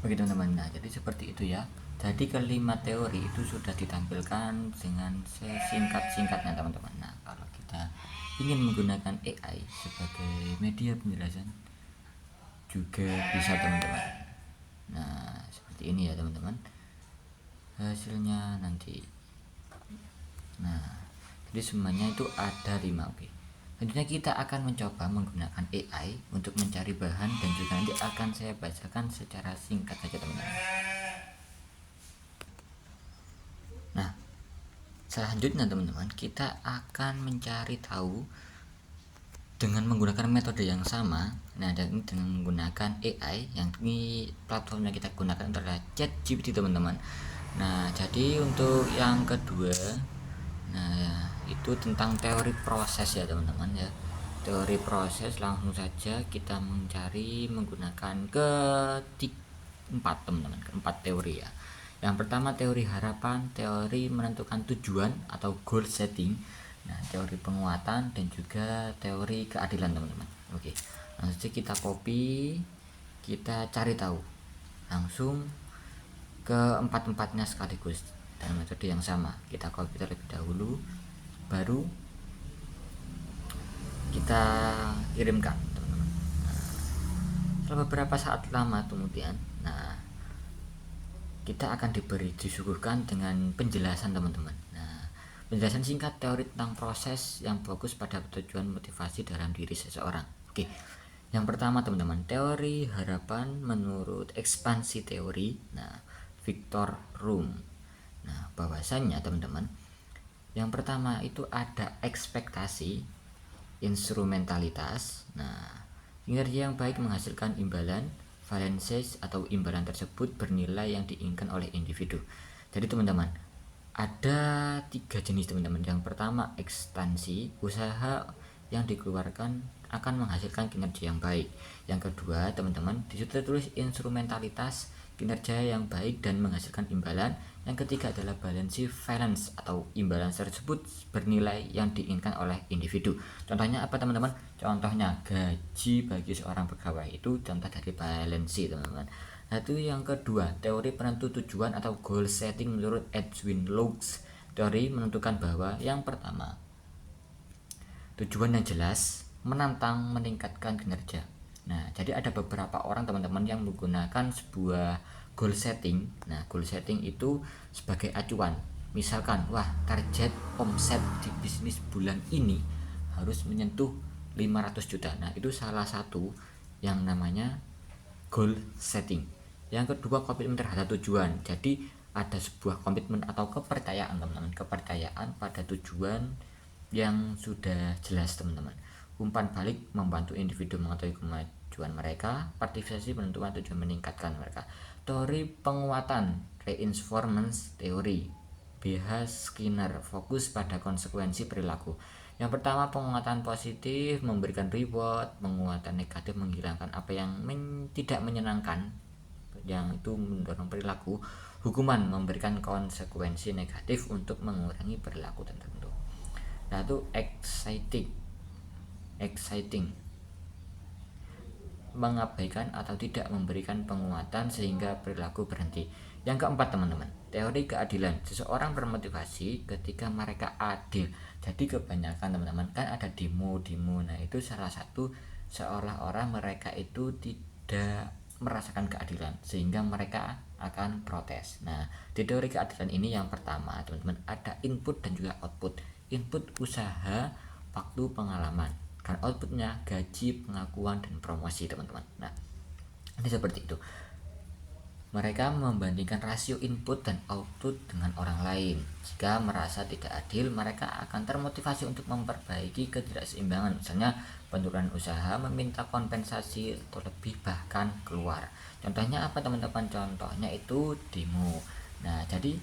Oke teman-teman, nah jadi seperti itu ya. Jadi kelima teori itu sudah ditampilkan dengan sesingkat-singkatnya teman-teman. Nah kalau kita ingin menggunakan AI sebagai media penjelasan juga bisa teman-teman. Nah seperti ini ya teman-teman hasilnya nanti. Nah jadi semuanya itu ada 5. Oke, selanjutnya kita akan mencoba menggunakan AI untuk mencari bahan dan juga nanti akan saya bacakan secara singkat saja teman-teman. Nah selanjutnya teman-teman kita akan mencari tahu dengan menggunakan metode yang sama. Nah dan ini dengan menggunakan AI yang ini platformnya kita gunakan adalah ChatGPT teman-teman. Nah jadi untuk yang kedua, nah itu tentang teori proses ya teman-teman ya. Teori proses langsung saja kita mencari menggunakan keempat teman-teman, keempat teori ya. Yang pertama teori harapan, teori menentukan tujuan atau goal setting, nah teori penguatan dan juga teori keadilan teman-teman. Oke, langsung saja kita copy, kita cari tahu langsung ke empat-empatnya sekaligus dengan metode yang sama. Kita copy terlebih dahulu, baru kita kirimkan teman-teman. Setelah beberapa saat lama kemudian, nah kita akan disuguhkan dengan penjelasan teman-teman. Nah penjelasan singkat teori tentang proses yang fokus pada tujuan motivasi dalam diri seseorang. Oke, yang pertama teman-teman, teori harapan menurut ekspansi teori, nah Victor Room. Nah bahwasannya teman-teman, yang pertama itu ada ekspektasi, instrumentalitas. Nah kinerja yang baik menghasilkan imbalan, valences atau imbalan tersebut bernilai yang diinginkan oleh individu. Jadi teman-teman ada 3 jenis teman-teman. Yang pertama ekstansi, usaha yang dikeluarkan akan menghasilkan kinerja yang baik. Yang kedua teman-teman disitu tertulis instrumentalitas, kinerja yang baik dan menghasilkan imbalan. Yang ketiga adalah valence atau imbalan tersebut bernilai yang diinginkan oleh individu. Contohnya apa teman-teman? Contohnya gaji bagi seorang pegawai itu contoh dari valensi teman-teman. Nah itu yang kedua, teori penentu tujuan atau goal setting menurut Edwin Laux. Teori menentukan bahwa yang pertama, tujuan yang jelas menantang meningkatkan kinerja. Nah jadi ada beberapa orang teman-teman yang menggunakan sebuah goal setting. Nah goal setting itu sebagai acuan. Misalkan wah target omset di bisnis bulan ini harus menyentuh 500 juta. Nah itu salah satu yang namanya goal setting. Yang kedua komitmen terhadap tujuan. Jadi ada sebuah komitmen atau kepercayaan teman-teman, kepercayaan pada tujuan yang sudah jelas teman-teman. Umpan balik membantu individu mengetahui kemajuan mereka, partisipasi menentukan tujuan meningkatkan mereka. Teori penguatan, reinforcement teori, BH Skinner, fokus pada konsekuensi perilaku. Yang pertama penguatan positif memberikan reward, penguatan negatif menghilangkan apa yang tidak menyenangkan, yang itu mendorong perilaku. Hukuman memberikan konsekuensi negatif untuk mengurangi perilaku tertentu. Nah itu exciting mengabaikan atau tidak memberikan penguatan sehingga perilaku berhenti. Yang keempat teman-teman, teori keadilan. Seseorang bermotivasi ketika mereka adil. Jadi kebanyakan teman-teman kan ada demo. Nah itu salah satu seolah-olah mereka itu tidak merasakan keadilan sehingga mereka akan protes. Nah di teori keadilan ini yang pertama teman-teman ada input dan juga output. Input usaha, waktu, pengalaman, dan outputnya gaji, pengakuan, dan promosi teman-teman. Nah ini seperti itu. Mereka membandingkan rasio input dan output dengan orang lain. Jika merasa tidak adil, mereka akan termotivasi untuk memperbaiki ketidakseimbangan. Misalnya penurunan usaha, meminta kompensasi atau lebih bahkan keluar. Contohnya apa teman-teman? Contohnya itu demo. Nah jadi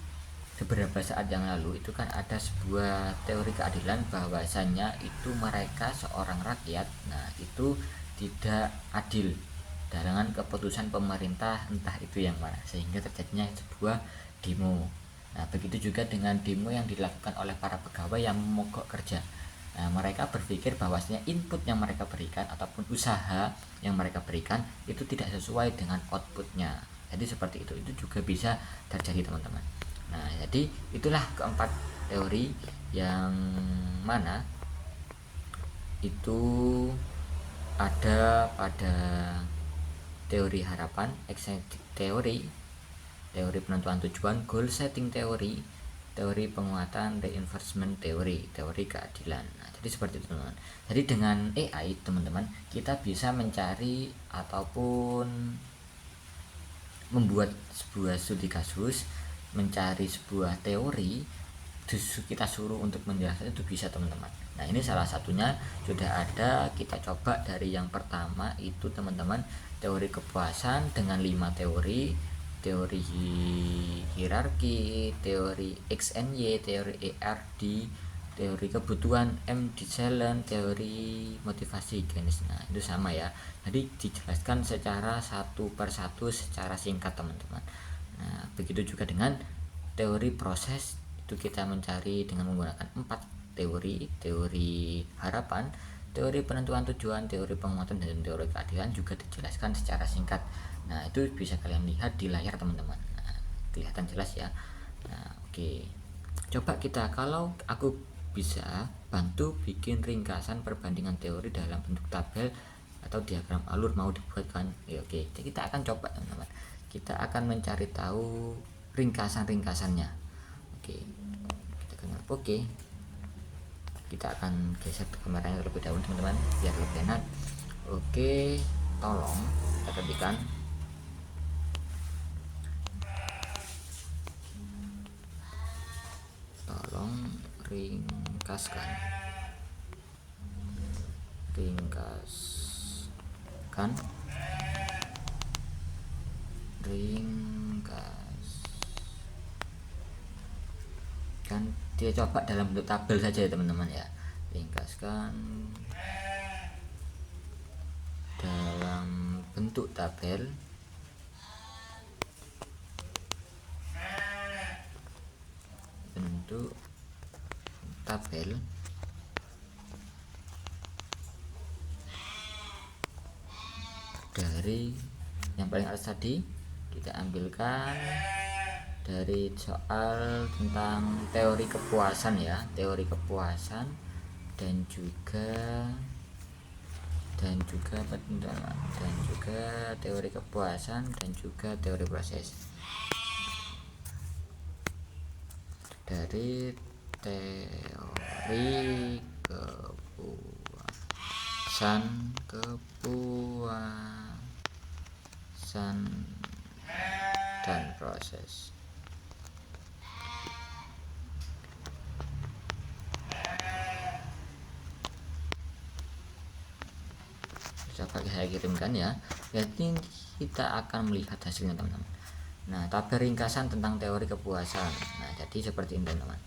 beberapa saat yang lalu itu kan ada sebuah teori keadilan bahwasannya itu mereka seorang rakyat, nah itu tidak adil dengan keputusan pemerintah entah itu yang mana sehingga terjadinya sebuah demo. Nah begitu juga dengan demo yang dilakukan oleh para pegawai yang mogok kerja. Nah mereka berpikir bahwasanya input yang mereka berikan ataupun usaha yang mereka berikan itu tidak sesuai dengan outputnya. Jadi seperti itu juga bisa terjadi teman-teman. Nah, jadi itulah keempat teori yang mana itu ada pada teori harapan, excited teori, teori penentuan tujuan, goal setting teori, teori penguatan, reinforcement teori, teori keadilan. Nah, jadi seperti itu teman-teman. Jadi dengan AI teman-teman, kita bisa mencari ataupun membuat sebuah studi kasus, mencari sebuah teori, kita suruh untuk menjelaskan itu bisa teman-teman. Nah, ini salah satunya sudah ada, kita coba dari yang pertama itu teman-teman, teori kepuasan dengan 5 teori, teori hierarki, teori XNY, teori ERD, teori kebutuhan M di Selen, teori motivasi higienis. Nah, itu sama ya. Jadi dijelaskan secara satu persatu secara singkat teman-teman. Nah, begitu juga dengan teori proses, itu kita mencari dengan menggunakan 4 teori, teori harapan, teori penentuan tujuan, teori penguatan, dan teori keadilan juga dijelaskan secara singkat. Nah, itu bisa kalian lihat di layar teman-teman. Nah, kelihatan jelas ya. Nah, oke. Coba kita, kalau aku bisa bantu bikin ringkasan perbandingan teori dalam bentuk tabel atau diagram alur, mau dibuatkan ya? Oke, jadi kita akan coba teman-teman, kita akan mencari tahu ringkasannya. Oke, kita akan oke, kita akan geser ke kameranya terlebih dahulu teman-teman biar lebih enak. Oke, tolong kita ketikkan ringkaskan dia coba dalam bentuk tabel saja ya teman-teman ya. Ringkaskan dalam bentuk tabel dari yang paling atas tadi, kita ambilkan dari soal tentang teori kepuasan ya, teori kepuasan dan juga teori kepuasan dan juga teori proses. Dari teori kepuasan dan proses. Coba saya kirimkan ya. Jadi kita akan melihat hasilnya teman-teman. Nah, tabel ringkasan tentang teori kepuasan. Nah, jadi seperti ini teman-teman.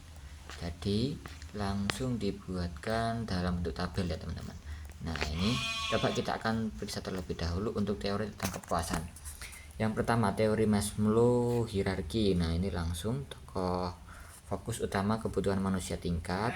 Jadi langsung dibuatkan dalam bentuk tabel ya teman-teman. Nah, ini coba kita akan periksa terlebih dahulu untuk teori tentang kepuasan. Yang pertama, teori Maslow hierarki. Nah, ini langsung tokoh fokus utama kebutuhan manusia tingkat.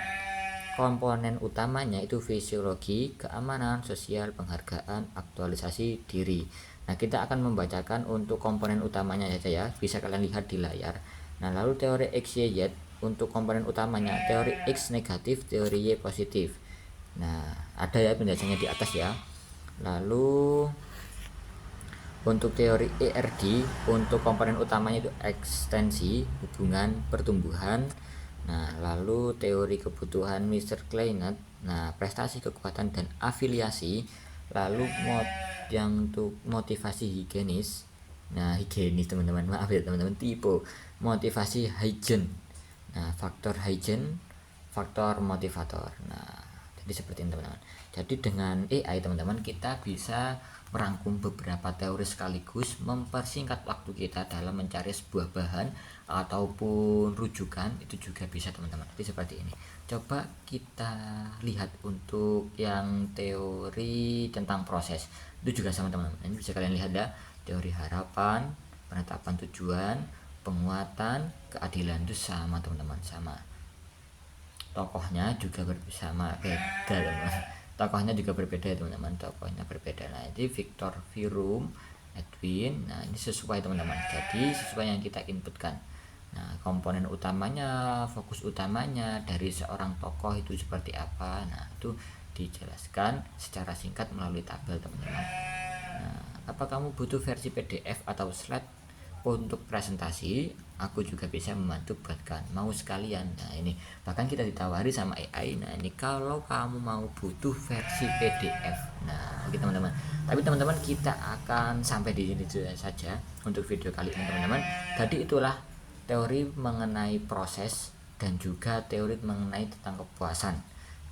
Komponen utamanya itu fisiologi, keamanan, sosial, penghargaan, aktualisasi diri. Nah, kita akan membacakan untuk komponen utamanya saja ya, bisa kalian lihat di layar. Nah, lalu teori X, Y, Z untuk komponen utamanya, teori X negatif, teori Y positif. Nah, ada ya penjelasannya di atas ya. Lalu untuk teori ERD untuk komponen utamanya itu ekstensi, hubungan, pertumbuhan. Nah, lalu teori kebutuhan Mr. Kleinert, nah prestasi, kekuatan, dan afiliasi. Lalu yang untuk motivasi higienis, nah higienis teman-teman, maaf ya teman-teman, tipe motivasi hygiene. Nah, faktor hygiene, faktor motivator. Nah, jadi seperti ini teman-teman. Jadi dengan AI teman-teman, kita bisa merangkum beberapa teori sekaligus, mempersingkat waktu kita dalam mencari sebuah bahan ataupun rujukan, itu juga bisa teman-teman. Jadi seperti ini. Coba kita lihat untuk yang teori tentang proses, itu juga sama teman-teman. Ini bisa kalian lihat ya, teori harapan, penetapan tujuan, penguatan, keadilan, itu sama teman-teman, sama. Tokohnya juga bersama beda teman-teman. Tokohnya juga berbeda teman-teman, tokohnya berbeda. Nah, jadi Victor Virum Edwin. Nah, ini sesuai teman-teman, jadi sesuai yang kita inputkan. Nah, komponen utamanya, fokus utamanya dari seorang tokoh itu seperti apa, nah itu dijelaskan secara singkat melalui tabel teman-teman. Nah, apa kamu butuh versi PDF atau slide untuk presentasi? Aku juga bisa membantu buatkan, mau sekalian. Nah, ini bahkan kita ditawari sama AI. Nah, ini kalau kamu mau butuh versi PDF. Nah, oke teman-teman, tapi teman-teman kita akan sampai di sini saja untuk video kali ini teman-teman. Tadi itulah teori mengenai proses dan juga teori mengenai tentang kepuasan,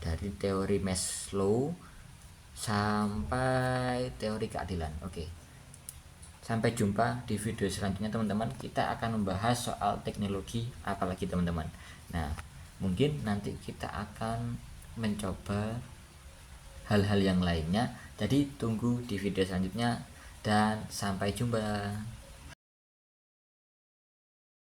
dari teori Maslow sampai teori keadilan. Oke, sampai jumpa di video selanjutnya teman-teman. Kita akan membahas soal teknologi apalagi teman-teman. Nah, mungkin nanti kita akan mencoba hal-hal yang lainnya. Jadi tunggu di video selanjutnya dan sampai jumpa.